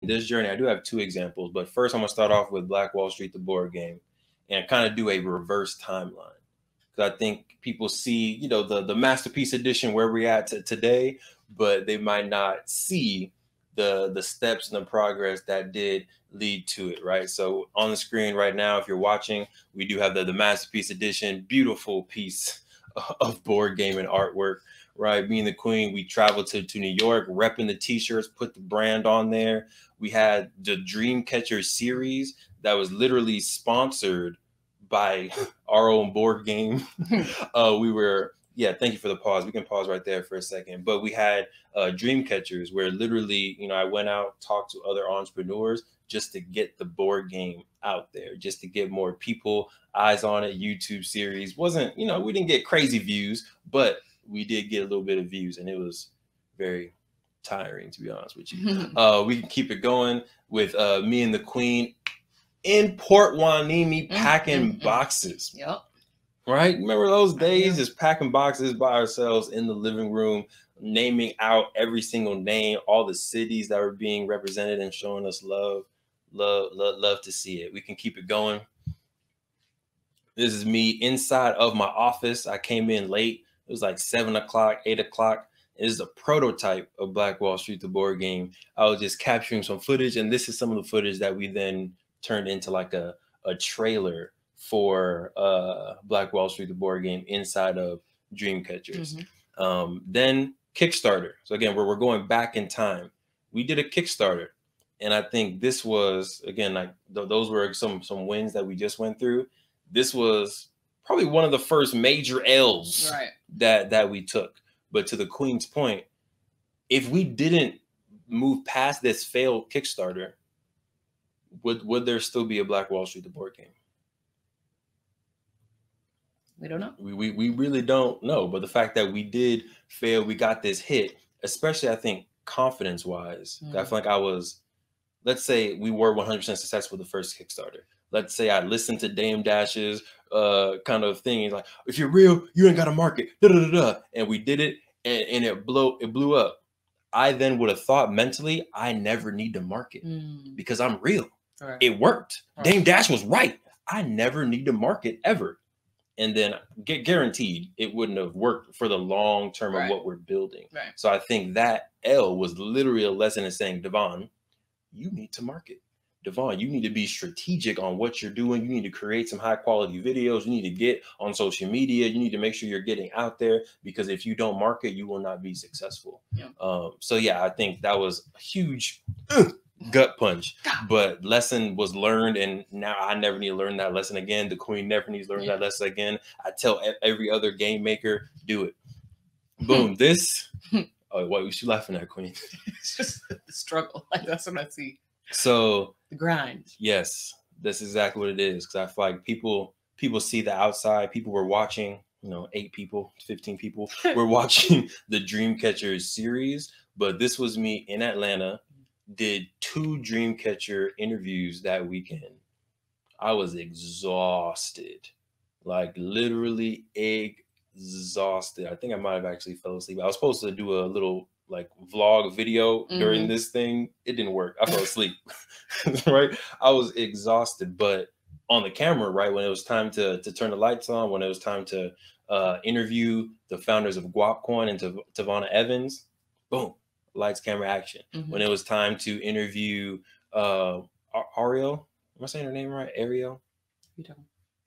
this journey, I do have two examples, but first I'm gonna start off with Black Wall Street, the board game, and kind of do a reverse timeline. Because I think people see, the masterpiece edition where we're at today, but they might not see the steps and the progress that did lead to it, right? So on the screen right now, if you're watching, we do have the masterpiece edition, beautiful piece of board game and artwork, right? Me and the Queen, we traveled to New York, repping the t-shirts, put the brand on there. We had the Dreamcatcher series that was literally sponsored by our own board game. Thank you for the pause. We can pause right there for a second. But we had Dreamcatchers where literally, I went out, talked to other entrepreneurs just to get the board game out there, just to get more people eyes on it. YouTube series wasn't, we didn't get crazy views, but we did get a little bit of views, and it was very tiring, to be honest with you. We can keep it going with me and the Queen in Port Hueneme packing boxes. Yep. Right? Remember those days, just packing boxes by ourselves in the living room, naming out every single name, all the cities that were being represented and showing us love. Love to see it. We can keep it going. This is me inside of my office. I came in late. It was like 7 o'clock, 8 o'clock. It is a prototype of Black Wall Street, the board game. I was just capturing some footage, and this is some of the footage that we then turned into like a trailer for Black Wall Street, the board game, inside of Dreamcatchers. Then Kickstarter. So again, we're going back in time. We did a Kickstarter, and I think this was, again, like those were some wins that we just went through. This was probably one of the first major L's that we took. But to the Queen's point, if we didn't move past this failed Kickstarter, would there still be a Black Wall Street, the board game? We don't know. We really don't know. But the fact that we did fail, we got this hit, especially I think confidence-wise. I feel like let's say we were 100% successful with the first Kickstarter. Let's say I listened to Dame Dash's kind of thing. He's like, if you're real, you ain't got to market. And we did it, and it blew up. I then would have thought mentally, I never need to market because I'm real. Right. It worked. Right. Dame Dash was right. I never need to market ever. And then guaranteed it wouldn't have worked for the long term of what we're building. Right. So I think that L was literally a lesson in saying, De'Von, you need to market. De'Von, you need to be strategic on what you're doing. You need to create some high quality videos. You need to get on social media. You need to make sure you're getting out there, because if you don't market, you will not be successful. Yeah. I think that was a huge gut punch, but lesson was learned, and now I never need to learn that lesson again. The Queen never needs to learn that lesson again. I tell every other game maker, do it. Boom. This. Oh, what was you laughing at, Queen? It's just the struggle. Like, that's what I see. So the grind. Yes, that's exactly what it is. Because I feel like people see the outside. People were watching, 8 people, 15 people were watching the Dreamcatcher series. But this was me in Atlanta, did 2 Dreamcatcher interviews that weekend. I was exhausted, like literally exhausted. I think I might have actually fell asleep. I was supposed to do a little like vlog video during this thing. It didn't work. I fell asleep. Right. I was exhausted, but on the camera, right, when it was time to turn the lights on, when it was time to interview the founders of Guapcoin and Tavana Evans, boom, lights, camera, action. When it was time to interview Ariel, am I saying her name right? Ariel?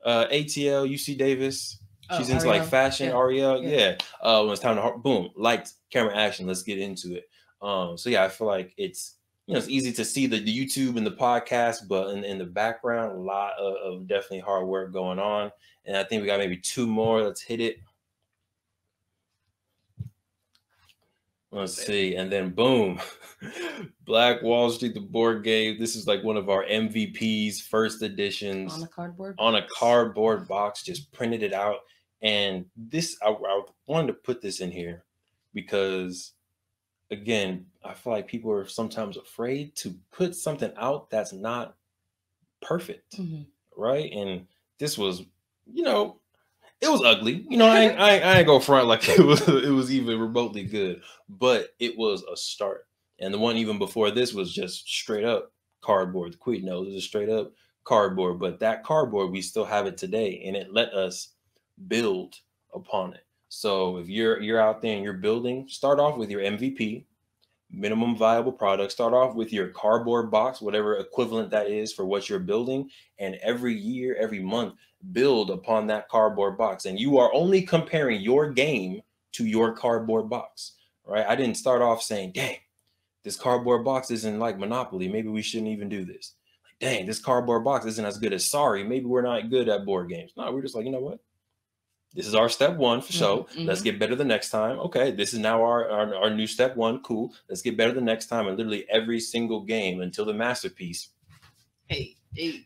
ATL, UC Davis. She's into like fashion, Ariel. Yeah. When it's time to boom, lights, camera, action. Let's get into it. I feel like it's easy to see the YouTube and the podcast, but in the background, a lot of definitely hard work going on. And I think we got maybe 2 more. Let's hit it. Let's see. And then boom, Black Wall Street, the board game. This is like one of our MVPs, first editions. On a cardboard box, just printed it out. And this, I wanted to put this in here because, again, I feel like people are sometimes afraid to put something out that's not perfect, right? And this was, it was ugly. I ain't go front like it was even remotely good, but it was a start. And the one even before this was just straight up cardboard. The Queen knows it was straight up cardboard. But that cardboard, we still have it today, and it let us build upon it. So if you're out there and you're building, start off with your MVP, minimum viable product. Start off with your cardboard box, whatever equivalent that is for what you're building. And every year, every month, build upon that cardboard box. And you are only comparing your game to your cardboard box, right? I didn't start off saying, dang, this cardboard box isn't like Monopoly. Maybe we shouldn't even do this. Like, dang, this cardboard box isn't as good as Sorry. Maybe we're not good at board games. No, we're just like, you know what? This is our step one for sure. Let's get better the next time. Okay, this is now our new step one. Cool. Let's get better the next time. And literally every single game until the masterpiece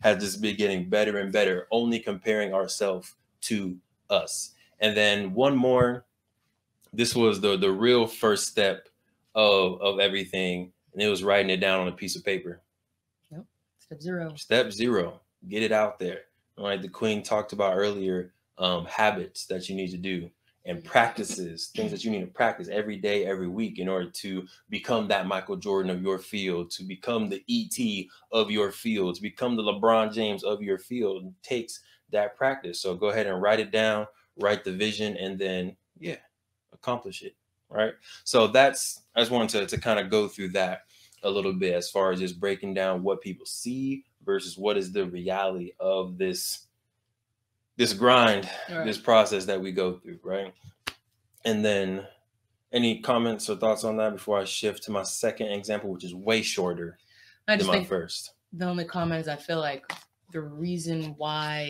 has just been getting better and better, only comparing ourselves to us. And then one more. This was the real first step of everything, and it was writing it down on a piece of paper. Yep. Step zero. Step zero. Get it out there. All right. The Queen talked about earlier. Habits that you need to do and practices, things that you need to practice every day, every week in order to become that Michael Jordan of your field, to become the ET of your field, to become the LeBron James of your field. It takes that practice. So go ahead and write it down, write the vision, and then, yeah, accomplish it. Right. So I just wanted to kind of go through that a little bit as far as just breaking down what people see versus what is the reality of this grind, right, this process that we go through, right? And then any comments or thoughts on that before I shift to my second example, which is way shorter than my first? The only comment is I feel like the reason why